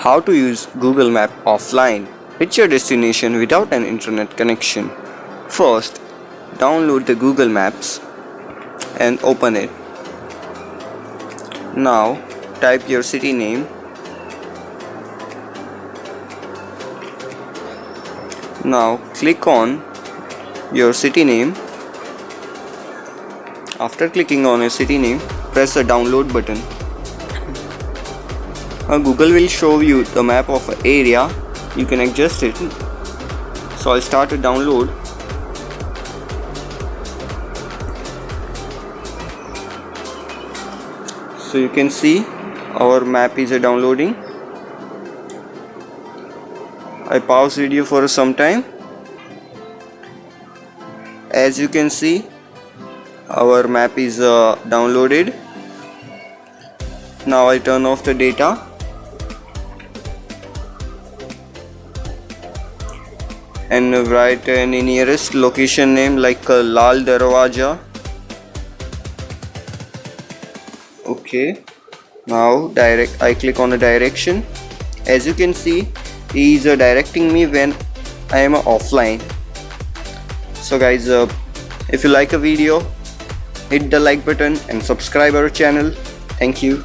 How to use Google Map offline. Reach your destination without an internet connection. First, download the Google Maps and open it. Now, type your city name. Now, click on your city name. After clicking on your city name, press the download button. Google will show you the map of an area. You can adjust it. So I'll start to download. So you can see our map is downloading. I pause video for some time. As you can see, our map is downloaded. Now I turn off the data. And write any nearest location name like Lal Darwaja. Okay. Now I click on the direction. As you can see, he is directing me when I am offline. So guys, if you like a video, hit the like button and subscribe our channel. Thank you.